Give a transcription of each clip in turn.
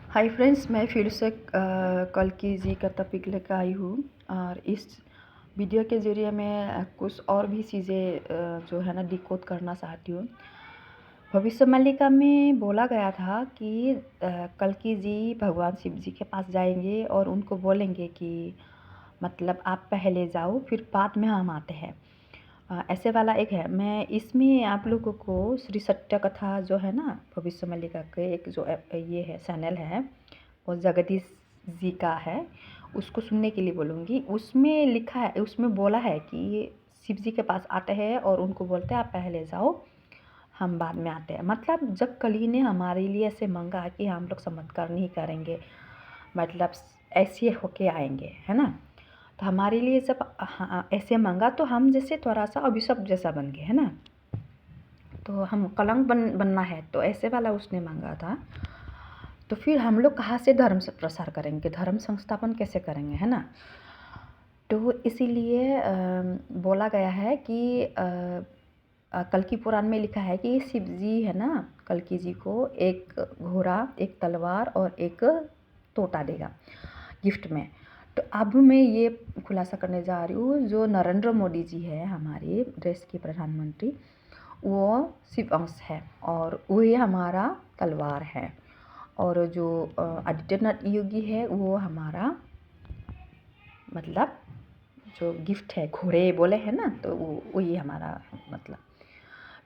Hi friends, मैं फिर से कल्कि जी का टॉपिक लेकर आई हूँ। और इस वीडियो के ज़रिए मैं कुछ और भी चीज़ें जो है ना डिकोड करना चाहती हूँ। भविष्यवाणिका में बोला गया था कि कल्कि जी भगवान शिव जी के पास जाएंगे और उनको बोलेंगे कि मतलब आप पहले जाओ, फिर बाद में हम आते हैं। ऐसे वाला एक है। मैं इसमें आप लोगों को श्री सत्य कथा जो है ना भविष्यवाणिका के एक जो ये है चैनल है, वो जगदीश जी का है, उसको सुनने के लिए बोलूँगी। उसमें लिखा है, उसमें बोला है कि शिव जी के पास आते हैं और उनको बोलते हैं आप पहले जाओ, हम बाद में आते हैं। मतलब जब कली ने हमारे लिए ऐसे मांगा कि हम लोग चमत्कार नहीं करेंगे, मतलब ऐसे होके आएंगे, है ना। तो हमारे लिए जब ऐसे मांगा तो हम जैसे थोड़ा सा अभिशप जैसा बन गए, है ना। तो हम कलंक बनना है, तो ऐसे वाला उसने मांगा था। तो फिर हम लोग कहाँ से धर्म से प्रसार करेंगे, धर्म संस्थापन कैसे करेंगे, है ना। तो इसीलिए बोला गया है कि कल्कि पुराण में लिखा है कि शिव जी है ना, कल्कि जी को एक घोड़ा, एक तलवार और एक तोता देगा गिफ्ट में। तो अब मैं ये खुलासा करने जा रही हूँ, जो नरेंद्र मोदी जी है हमारे देश के प्रधानमंत्री, वो शिव अंश है और वही हमारा तलवार है। और जो आदित्यनाथ योगी है वो हमारा मतलब जो गिफ्ट है, घोड़े बोले हैं ना, तो वही हमारा मतलब।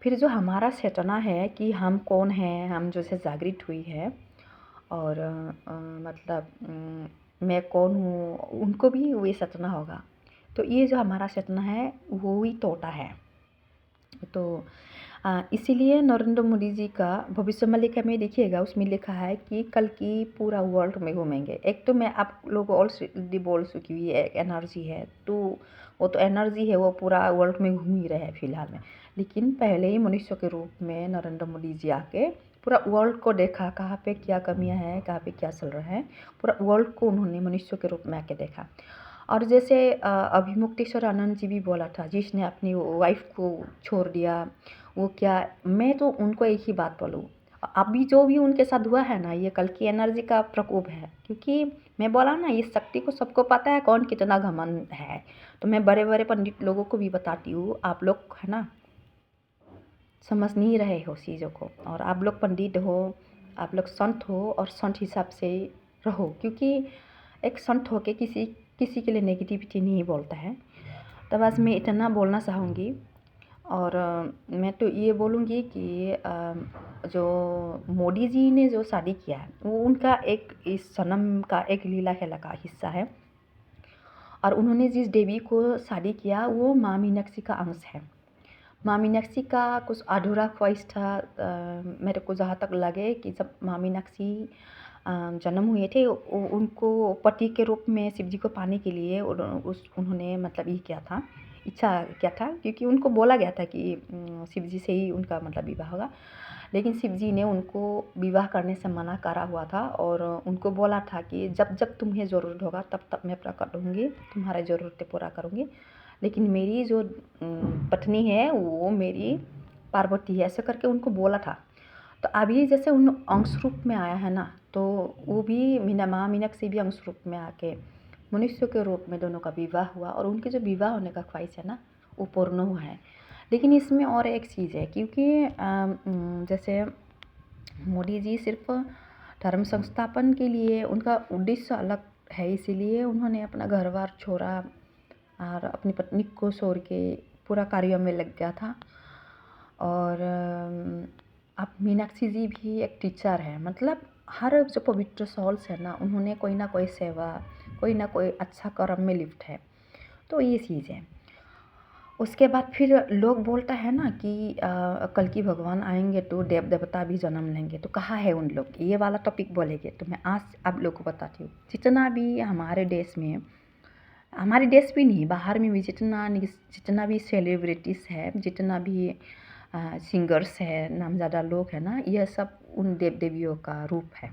फिर जो हमारा चेतना है कि हम कौन हैं, हम जैसे जागृत हुई है और मतलब मैं कौन हूँ, उनको भी वही चेतना होगा। तो ये जो हमारा चेतना है वो ही तोता है। तो इसीलिए नरेंद्र मोदी जी का भविष्यवाणिका में देखिएगा, उसमें लिखा है कि कल की पूरा वर्ल्ड में घूमेंगे। एक तो मैं आप लोगों ऑलरेडी बोल चुकी हुई है, एक एनर्जी है, तो वो तो एनर्जी है, वो पूरा वर्ल्ड में घूम ही रहे हैं फिलहाल में। लेकिन पहले ही मनुष्य के रूप में नरेंद्र मोदी जी आके पूरा वर्ल्ड को देखा, कहाँ पे क्या कमियां हैं, कहाँ पे क्या चल रहा है, पूरा वर्ल्ड को उन्होंने मनुष्य के रूप में आके देखा। और जैसे अभी मुक्तेश्वर आनंद जी भी बोला था, जिसने अपनी वाइफ को छोड़ दिया, वो क्या, मैं तो उनको एक ही बात बोलूँ, अभी जो भी उनके साथ हुआ है ना, ये कल की एनर्जी का प्रकोप है। क्योंकि मैं बोला ना, इस शक्ति को सबको पता है कौन कितना घमंड है। तो मैं बड़े बड़े पंडित लोगों को भी बताती हूँ, आप लोग है ना समझ नहीं रहे हो चीज़ों को, और आप लोग पंडित हो, आप लोग संत हो, और संत हिसाब से रहो। क्योंकि एक संत हो के किसी किसी के लिए नेगेटिविटी नहीं बोलता है। तो बस मैं इतना बोलना चाहूँगी। और मैं तो ये बोलूँगी कि जो मोदी जी ने जो शादी किया है, वो उनका एक इस जन्म का एक लीला खेला का हिस्सा है। और उन्होंने जिस देवी को शादी किया वो माँ मीनाक्षी का अंश है। माँ मीनाक्षी का कुछ अधूरा ख्वाहिश था, मेरे को जहाँ तक लगे कि जब माँ मीनाक्षी जन्म हुए थे, उनको पति के रूप में शिव जी को पाने के लिए उन्होंने मतलब ये किया था, इच्छा किया था। क्योंकि उनको बोला गया था कि शिव जी से ही उनका मतलब विवाह होगा। लेकिन शिव जी ने उनको विवाह करने से मना करा हुआ था और उनको बोला था कि जब जब तुम्हें ज़रूरत होगा तब तब मैं प्रकट होंगी, तुम्हारी ज़रूरतें पूरा करूँगी। लेकिन मेरी जो पत्नी है वो मेरी पार्वती है, ऐसे करके उनको बोला था। तो अभी जैसे उन अंश रूप में आया है ना, तो वो भी माँ मीनाक्षी भी अंश रूप में आके मनुष्य के रूप में दोनों का विवाह हुआ, और उनके जो विवाह होने का ख्वाहिश है ना वो पूर्ण हुआ है। लेकिन इसमें और एक चीज़ है, क्योंकि जैसे मोदी जी सिर्फ धर्म संस्थापन के लिए उनका उद्देश्य अलग है, इसीलिए उन्होंने अपना घर बार छोड़ा और अपनी पत्नी को छोड़ के पूरा कार्यों में लग गया था। और अब मीनाक्षी जी भी एक टीचर है, मतलब हर जो पवित्र सोल्स है ना, उन्होंने कोई ना कोई सेवा, कोई ना कोई अच्छा कर्म में लिप्त है। तो ये चीज़ है। उसके बाद फिर लोग बोलता है ना कि कल की भगवान आएंगे तो देव देवता भी जन्म लेंगे, तो कहाँ है उन लोग, ये वाला टॉपिक बोलेंगे। तो मैं आज आप लोग को बताती हूँ, जितना भी हमारे देश में, हमारे देश भी नहीं बाहर में भी जितना भी सेलिब्रिटीज़ है, जितना भी सिंगर्स है, नामज़्यादा लोग हैं ना, यह सब उन देव देवियों का रूप है।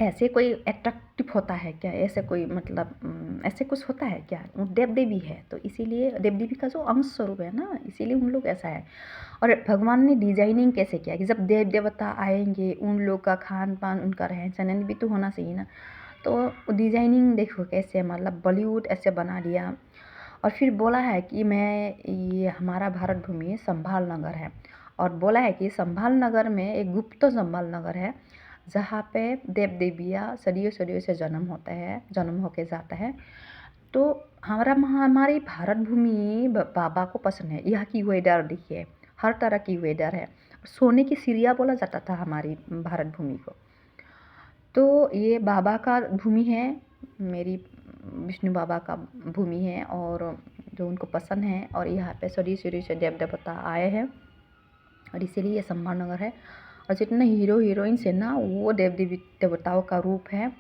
ऐसे कोई अट्रैक्टिव होता है क्या? ऐसे कोई मतलब ऐसे कुछ होता है क्या? वो देव-देवी है, तो इसीलिए देव-देवी का जो अंश स्वरूप है ना, इसीलिए उन लोग ऐसा है। और भगवान ने डिज़ाइनिंग कैसे किया कि जब देव-देवता आएँगे, उन लोग का खान-पान, उनका रहन-सहन भी तो होना चाहिए ना। तो डिज़ाइनिंग देखो कैसे मतलब बॉलीवुड ऐसे बना दिया। और फिर बोला है कि मैं ये हमारा भारत भूमि संभाल नगर है, और बोला है कि संभाल नगर में एक गुप्त संभाल नगर है, जहाँ पे देव देवियाँ सदियों सदियों से जन्म होके जाता है। तो हमारी भारत भूमि बाबा को पसंद है। यहाँ की वेदर देखिए, हर तरह की वेदर है। सोने की चिड़िया बोला जाता था हमारी भारत भूमि को। तो ये बाबा का भूमि है, मेरी विष्णु बाबा का भूमि है, और जो उनको पसंद है, और यहाँ पे सदी शुरू से देव देवता आए हैं, और इसीलिए ये संभार नगर है। और जितने हीरो हीरोइंस है ना, वो देव देवी देवताओं का रूप है।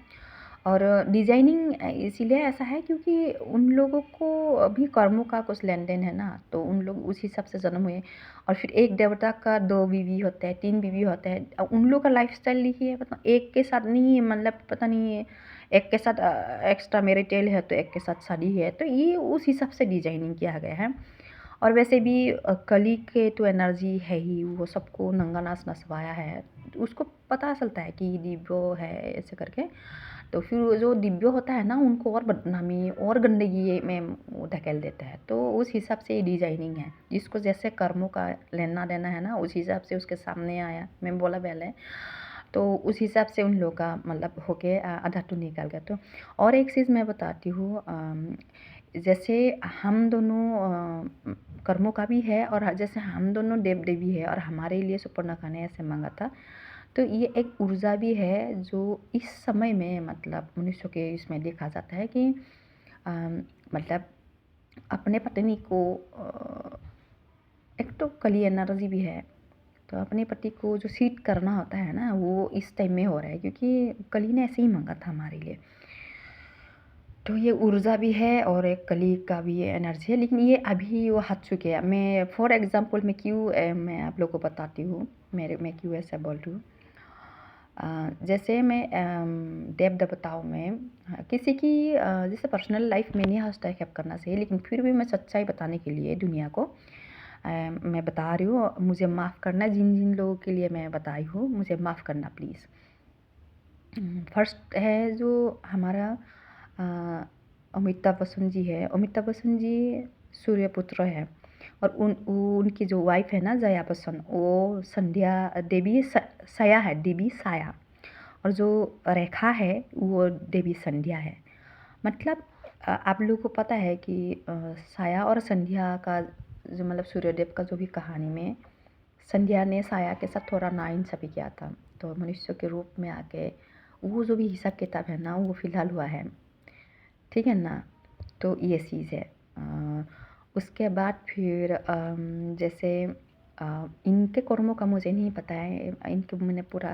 और डिजाइनिंग इसीलिए ऐसा है क्योंकि उन लोगों को अभी कर्मों का कुछ लेन देन है ना, तो उन लोग उस हिसाब से जन्म हुए। और फिर एक देवता का 2 बीवी होते हैं, 3 बीवी होते हैं। अब उन लोग का लाइफस्टाइल लिखिए, मतलब एक के साथ नहीं, मतलब पता नहीं, एक के साथ एक्स्ट्रा मैरिटल है तो एक के साथ शादी है, तो ये उस हिसाब से डिजाइनिंग किया गया है। और वैसे भी कली के तो एनर्जी है ही, वो सबको नंगा नाच नचवाया है, तो उसको पता चलता है कि दिव्यो है ऐसे करके। तो फिर वो जो दिव्य होता है ना, उनको और बदनामी और गंदगी में वो धकेल देता है। तो उस हिसाब से ये डिजाइनिंग है, जिसको जैसे कर्मों का लेना देना है ना, उस हिसाब से उसके सामने आया, मैं बोला पहले। तो उस हिसाब से उन लोगों का मतलब होके आधा तो निकल गया। तो और एक चीज़ मैं बताती हूँ, जैसे हम दोनों कर्मों का भी है, और जैसे हम दोनों देव देवी है, और हमारे लिए सुपर्णखा ने ऐसे मांगा था। तो ये एक ऊर्जा भी है जो इस समय में मतलब मनुष्य के इसमें देखा जाता है कि मतलब अपने पत्नी को एक तो कली एनर्जी भी है, तो अपने पति को जो सीट करना होता है ना, वो इस टाइम में हो रहा है, क्योंकि कली ने ऐसे ही मांगा था हमारे लिए। तो ये ऊर्जा भी है, और एक कली का भी ये एनर्जी है, लेकिन ये अभी वो हट चुके हैं। मैं फॉर एग्जांपल मैं क्यों मैं आप लोगों को बताती हूँ, मैं क्यों ऐसा बोल रही हूँ। जैसे मैं देव देवताओं में किसी की जैसे पर्सनल लाइफ में नहीं हस्तक्षेप करना चाहिए, लेकिन फिर भी मैं सच्चाई बताने के लिए दुनिया को मैं बता रही हूँ। मुझे माफ़ करना, जिन जिन लोगों के लिए मैं बताई हूँ, मुझे माफ़ करना प्लीज़। फर्स्ट है जो हमारा अमिताभ बच्चन जी है। अमिताभ बच्चन जी सूर्यपुत्र है, और उनकी जो वाइफ है ना जया बच्चन, वो संध्या देवी साया है, देवी साया। और जो रेखा है वो देवी संध्या है। मतलब आप लोगों को पता है कि साया और संध्या का जो मतलब सूर्यदेव का जो भी कहानी में, संध्या ने साया के साथ थोड़ा नाइंसाफ़ी किया था, तो मनुष्य के रूप में आके वो जो भी हिसाब किताब है ना, वो फ़िलहाल हुआ है, ठीक है ना। तो ये चीज़ है। उसके बाद फिर जैसे इनके कर्मों का मुझे नहीं पता है, इनके मैंने पूरा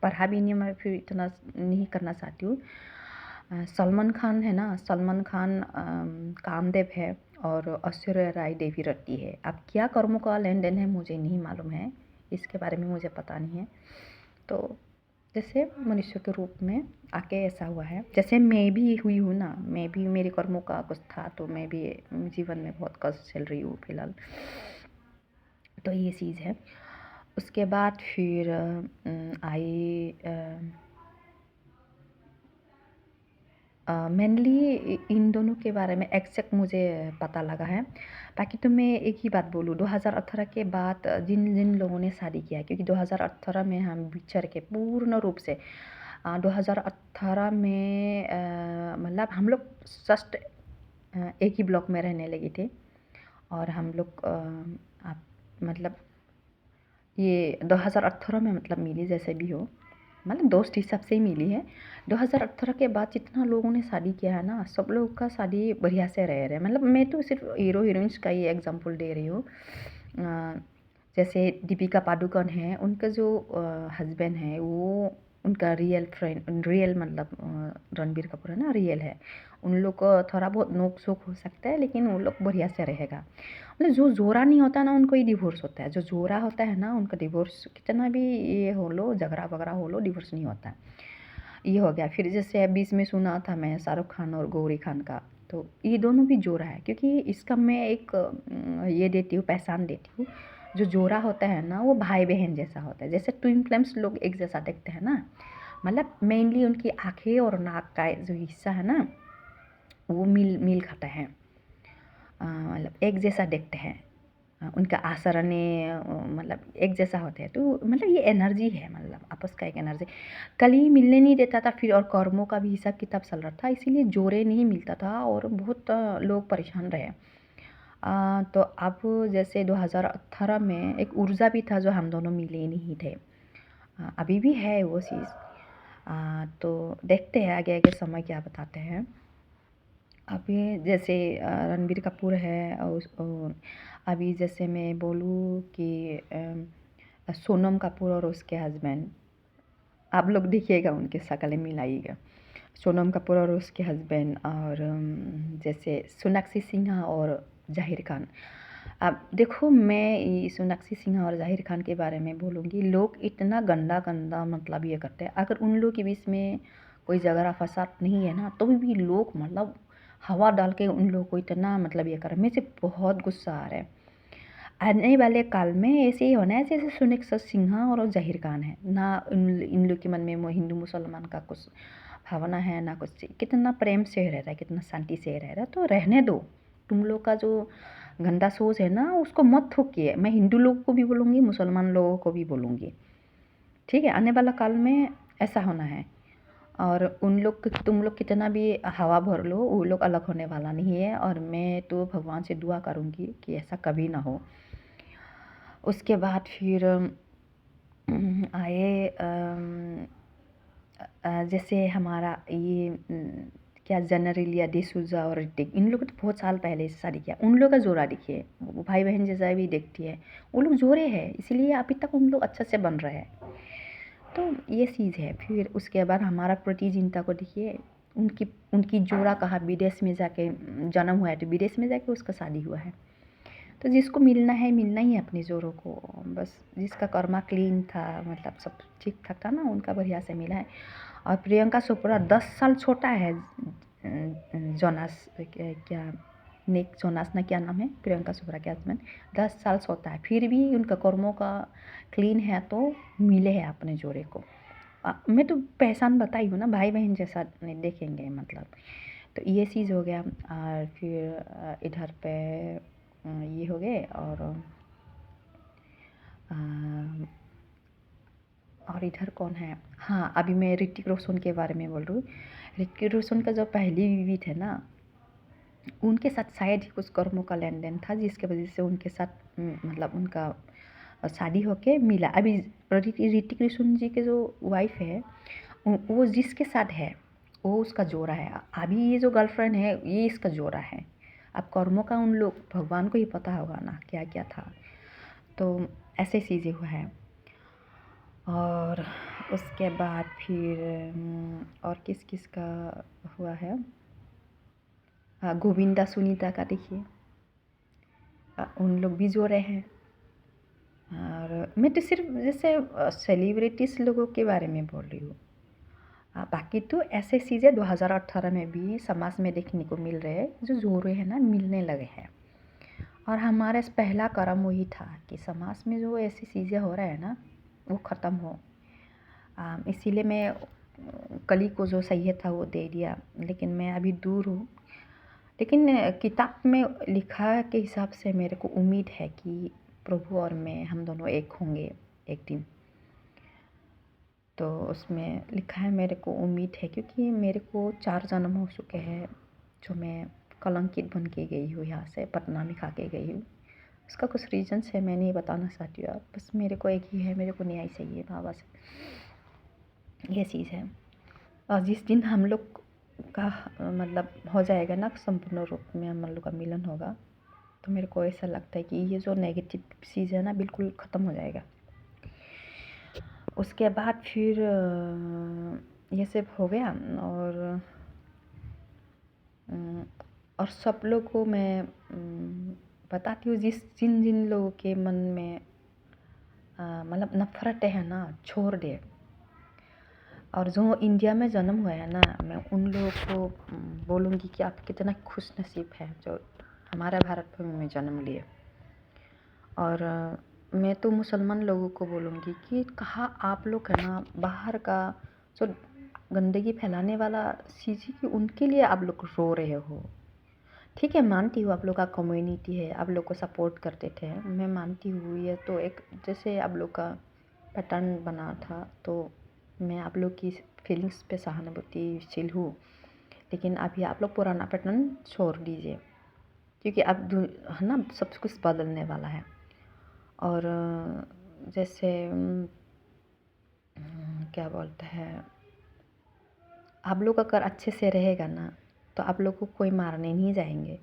पढ़ा भी नहीं, मैं फिर इतना नहीं करना चाहती हूँ। सलमान खान है ना, सलमान खान कामदेव है, और ऐश्वर्या राय देवी रति है। अब क्या कर्मों का लेन देन है मुझे नहीं मालूम है, इसके बारे में मुझे पता नहीं है। तो जैसे मनुष्य के रूप में आके ऐसा हुआ है, जैसे मैं भी हुई हूँ ना, मैं भी मेरे कर्मों का कुछ था, तो मैं भी जीवन में बहुत कष्ट झेल रही हूँ फिलहाल। तो ये चीज़ है। उसके बाद फिर आई मेनली इन दोनों के बारे में एग्जैक्ट मुझे पता लगा है। बाकी तो मैं एक ही बात बोलूँ, 2018 के बाद जिन जिन लोगों ने शादी किया है, क्योंकि 2018 में हम बिछड़ के पूर्ण रूप से 2018 में मतलब हम लोग जस्ट एक ही ब्लॉक में रहने लगे थे, और हम लोग आप मतलब ये 2018 में मतलब मिली, जैसे भी हो, मतलब दोस्त हिसाब से ही मिली है। 2018 के बाद जितना लोगों ने शादी किया है ना, सब लोगों का शादी बढ़िया से रह रहे हैं। मतलब मैं तो सिर्फ हीरो हीरोइंस का ही एग्जांपल दे रही हूँ। जैसे दीपिका पादुकोण है, उनका जो हस्बैंड है, वो उनका रियल फ्रेंड, रियल मतलब रणबीर कपूर है ना, रियल है। उन लोग को थोड़ा बहुत नोक झोंक हो सकता है, लेकिन उन लोग बढ़िया से रहेगा। मतलब जो जोरा नहीं होता ना, उनको ही डिवोर्स होता है। जो जोरा होता है ना, उनका डिवोर्स कितना भी ये हो लो, झगड़ा वगड़ा हो लो, डिवोर्स नहीं होता है। ये हो गया। फिर जैसे बीच में सुना था मैं शाहरुख खान और गौरी खान का, तो ये दोनों भी जोड़ा है, क्योंकि इसका मैं एक ये देती हूँ, पहचान देती हूँ। जो जोड़ा होता है ना, वो भाई बहन जैसा होता है। जैसे ट्विन फ्लेम्स लोग एक जैसा देखते हैं ना, मतलब मेनली उनकी आँखें और नाक का जो हिस्सा है ना, वो मिल मिल खाता है, मतलब एक जैसा देखते हैं। उनका आचरण मतलब एक जैसा होता है, तो मतलब ये एनर्जी है, मतलब आपस का एक एनर्जी। कल ही मिलने नहीं देता था फिर, और कर्मों का भी हिसाब किताब चल रहा था, इसीलिए जोड़े नहीं मिलता था और बहुत लोग परेशान रहे। तो अब जैसे 2018 में एक ऊर्जा भी था जो हम दोनों मिले नहीं थे। अभी भी है वो चीज़। तो देखते हैं आगे आगे समय क्या बताते हैं। अभी जैसे रणबीर कपूर है, और अभी जैसे मैं बोलूँ कि सोनम कपूर और उसके हस्बैंड, आप लोग देखिएगा उनके शक्लें मिलाइएगा, सोनम कपूर और उसके हस्बैंड, और जैसे सोनाक्षी सिन्हा और जाहिर खान। अब देखो, मैं सोनाक्षी सिन्हा और जाहिर खान के बारे में बोलूँगी, लोग इतना गंदा गंदा मतलब ये करते हैं। अगर उन लोग के बीच में कोई झगड़ा फसाद नहीं है ना, तो भी लोग मतलब हवा डाल के उन लोगों को इतना मतलब ये कर, मुझे बहुत गुस्सा आ रहा है। आने वाले काल में ऐसे ही होना है जैसे सोनाक्षी सिन्हा और जाहिर खान है ना, इन लोग के मन में वो हिंदू मुसलमान का कुछ भावना है ना कुछ। कितना प्रेम से रह रहा है, कितना शांति से रह रहा है, तो रहने दो। तुम लोग का जो गंदा सोच है ना, उसको मत थोकिए। मैं हिंदू लोगों को भी बोलूँगी, मुसलमान लोगों को भी बोलूँगी, ठीक है। आने वाला काल में ऐसा होना है, और उन लोग, तुम लोग कितना भी हवा भर लो, वो लोग अलग होने वाला नहीं है। और मैं तो भगवान से दुआ करूँगी कि ऐसा कभी ना हो। उसके बाद फिर आए जैसे हमारा ये क्या जनरलिया डिसूजा और ऋतिक, इन लोगों तो बहुत साल पहले से शादी किया। उन लोग का जोड़ा देखिए, भाई बहन जैसा भी देखती है, वो लोग जोड़े हैं, इसलिए अभी तक उन लोग अच्छे से बन रहे हैं। तो ये चीज़ है। फिर उसके बाद हमारा प्रति जिंता को देखिए, उनकी उनकी जोड़ा कहाँ, विदेश में जाके जन्म हुआ है, तो विदेश में जाके उसका शादी हुआ है। तो जिसको मिलना है मिलना ही है अपने जोड़ों को, बस जिसका कर्मा क्लीन था, मतलब सब ठीक ठाक था ना, उनका बढ़िया से मिला है। और प्रियंका चोपड़ा 10 साल छोटा है जोनास, क्या निक जोनास ना क्या नाम है, प्रियंका चोपड़ा के हस्बैंड, 10 साल छोटा है, फिर भी उनका कर्मों का क्लीन है, तो मिले हैं अपने जोड़े को। मैं तो पहचान बताई हूँ ना, भाई बहन जैसा नहीं देखेंगे मतलब। तो ये चीज़ हो गया। और फिर इधर पे ये हो गए, और इधर कौन है, हाँ अभी मैं ऋतिक रोशन के बारे में बोल रही हूँ। ऋतिक रोशन का जो पहली बीवी थे ना, उनके साथ शायद ही कुछ कर्मों का लेन देन था, जिसके वजह से उनके साथ मतलब उनका शादी होके मिला। अभी ऋतिक रोशन जी के जो वाइफ है, वो जिसके साथ है वो उसका जोड़ा है। अभी ये जो गर्लफ्रेंड है, ये इसका जोड़ा है। अब कर्मों का उन लोग भगवान को ही पता होगा ना क्या क्या था। तो ऐसे चीज़ें हुआ है। और उसके बाद फिर और किस किस का हुआ है, हाँ गोविंदा सुनीता का देखिए, उन लोग भी जोड़े हैं। और मैं तो सिर्फ जैसे सेलिब्रिटीज़ लोगों के बारे में बोल रही हूँ। बाकी तो ऐसे चीज़ें 2018 में भी समाज में देखने को मिल रहे हैं, जो जोड़े हैं ना मिलने लगे हैं। और हमारा पहला कर्म वही था कि समाज में जो ऐसी चीज़ें हो रहा है ना, वो ख़त्म हो। इसीलिए मैं कली को जो सही था वो दे दिया, लेकिन मैं अभी दूर हूँ। लेकिन किताब में लिखा के हिसाब से मेरे को उम्मीद है कि प्रभु और मैं, हम दोनों एक होंगे एक दिन। तो उसमें लिखा है, मेरे को उम्मीद है, क्योंकि मेरे को 4 जन्म हो चुके हैं जो मैं कलंकित बन के गई हूँ, यहाँ से पटना में खा के गई हूँ। उसका कुछ रीजन्स है, मैं नहीं बताना चाहती हूँ। बस मेरे को एक ही है, मेरे को न्याय चाहिए बाबा से, ये चीज़ है। और जिस दिन हम लोग का मतलब हो जाएगा ना संपूर्ण रूप में हम लोग का मिलन होगा, तो मेरे को ऐसा लगता है कि ये जो नेगेटिव चीज़ है ना, बिल्कुल ख़त्म हो जाएगा। उसके बाद फिर ये सब हो गया। और सब लोग को मैं बताती हूँ, जिन जिन लोगों के मन में मतलब नफ़रतें है ना, छोड़ दे। और जो इंडिया में जन्म हुआ है ना, मैं उन लोगों को बोलूँगी कि आप कितना खुशनसीब हैं जो हमारे भारत भूमि में जन्म लिए। और मैं तो मुसलमान लोगों को बोलूँगी कि कहाँ आप लोग है ना, बाहर का जो गंदगी फैलाने वाला चीज़ कि उनके लिए आप लोग रो रहे हो। ठीक है, मानती हूँ आप लोग का कम्युनिटी है, आप लोग को सपोर्ट करते थे, मैं मानती हूँ। ये तो एक जैसे आप लोग का पैटर्न बना था, तो मैं आप लोग की फीलिंग्स पे सहानुभूतिशील हूँ। लेकिन अभी आप लोग पुराना पैटर्न छोड़ दीजिए, क्योंकि अब है ना, सब कुछ बदलने वाला है। और जैसे क्या बोलते हैं, आप लोग अगर अच्छे से रहेगा ना, तो आप लोग को कोई मारने नहीं जाएंगे।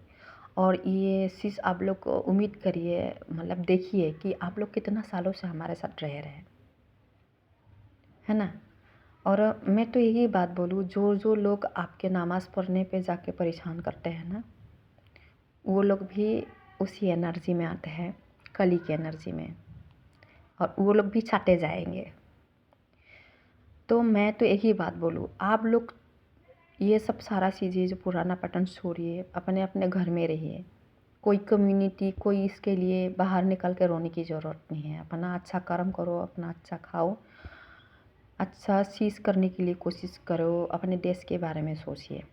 और ये चीज़ आप लोग को उम्मीद करिए, मतलब देखिए कि आप लोग कितना सालों से हमारे साथ रह रहे हैं, है ना। और मैं तो यही बात बोलूँ, जो लोग आपके नमाज़ पढ़ने पे जाके परेशान करते हैं ना, वो लोग भी उसी एनर्जी में आते हैं, कली की एनर्जी में, और वो लोग भी छाटे जाएंगे। तो मैं तो एक ही बात बोलूँ, आप लोग ये सब सारा चीज़ें जो पुराना पैटर्न छोड़िए, अपने अपने घर में रहिए। कोई कम्युनिटी, कोई इसके लिए बाहर निकल के रोने की ज़रूरत नहीं है। अपना अच्छा कर्म करो, अपना अच्छा खाओ, अच्छा चीज़ करने के लिए कोशिश करो, अपने देश के बारे में सोचिए,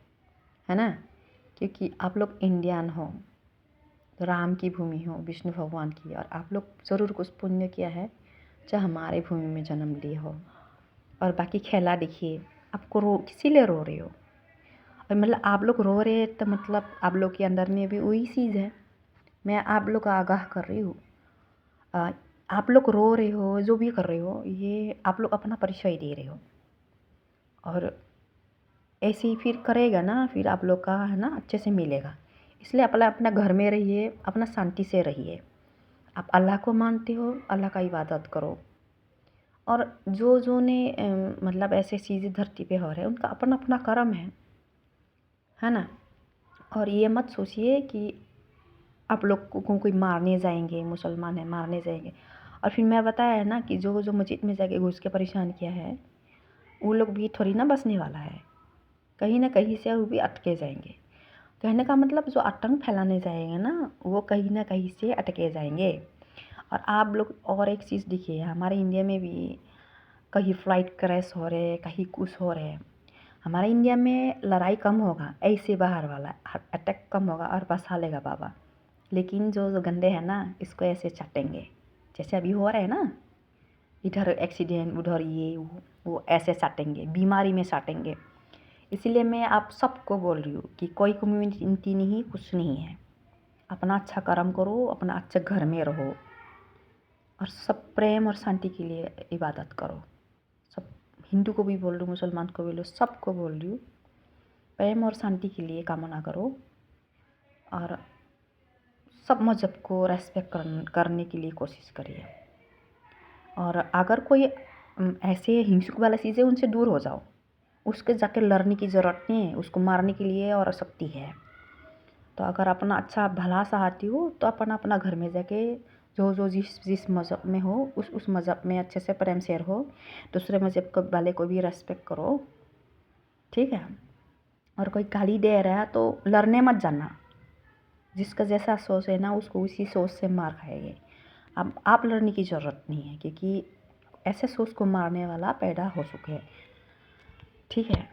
है ना। क्योंकि आप लोग इंडियन हो, राम की भूमि हो, विष्णु भगवान की, और आप लोग ज़रूर कुछ पुण्य किया है जो हमारे भूमि में जन्म लिए हो। और बाकी खेला देखिए, आपको किसी लिए रो रहे हो, और मतलब आप लोग रो रहे हैं तो मतलब आप लोग के अंदर में भी वही चीज़ है। मैं आप लोग का आगाह कर रही हूँ। आप लोग रो रहे हो, जो भी कर रहे हो, ये आप लोग अपना परिचय दे रहे हो। और ऐसे ही फिर करेगा ना, फिर आप लोग का है ना अच्छे से मिलेगा। इसलिए अपना अपना घर में रहिए, अपना शांति से रहिए। आप अल्लाह को मानते हो, अल्लाह का इबादत करो। और जो ने मतलब ऐसे चीज़ें धरती पे हो रहे हैं, उनका अपना अपना कर्म है ना। और ये मत सोचिए कि आप लोग को कोई मारने जाएंगे, मुसलमान है मारने जाएंगे। और फिर मैं बताया है ना कि जो मस्जिद में जाके घुस के परेशान किया है, वो लोग भी थोड़ी ना बचने वाला है, कहीं ना कहीं से वो भी अटके जाएंगे। कहने का मतलब जो आतंक फैलाने जाएंगे ना, वो कहीं ना कहीं से अटके जाएंगे। और आप लोग और एक चीज़ देखिए, हमारे इंडिया में भी कहीं फ्लाइट क्रैश हो रहे, कहीं कुछ हो रहे। हमारे इंडिया में लड़ाई कम होगा, ऐसे बाहर वाला अटैक कम होगा और बसा लेगा बाबा। लेकिन जो गंदे हैं ना, इसको ऐसे चाटेंगे, जैसे अभी हो रहा है ना, इधर एक्सीडेंट, उधर ये वो ऐसे चाटेंगे, बीमारी में चाटेंगे। इसीलिए मैं आप सबको बोल रही हूँ कि कोई कम्युनिटी नहीं, कुछ नहीं है। अपना अच्छा कर्म करो, अपना अच्छे घर में रहो, और सब प्रेम और शांति के लिए इबादत करो। सब, हिंदू को भी बोल रही हूँ, मुसलमान को भी बोल रही हूँ, सबको बोल रही हूँ, प्रेम और शांति के लिए कामना करो। और सब मज़हब को रेस्पेक्ट करने के लिए कोशिश करिए। और अगर कोई ऐसे हिंसक वाला चीज़ है, उनसे दूर हो जाओ। उसके जाके लड़ने की ज़रूरत नहीं है, उसको मारने के लिए और शक्ति है। तो अगर अपना अच्छा भला चाहती हो, तो अपना अपना घर में जाके जो जिस मज़हब में हो, उस मज़हब में अच्छे से प्रेम से रहो। दूसरे मज़हब वाले को भी रेस्पेक्ट करो, ठीक है। और कोई गाली दे रहा है तो लड़ने मत जाना। जिसका जैसा सोच है ना, उसको उसी सोच से मार खाएंगे। अब आप लड़ने की ज़रूरत नहीं है, क्योंकि ऐसे सोच को मारने वाला पैदा हो चुके हैं, ठीक है।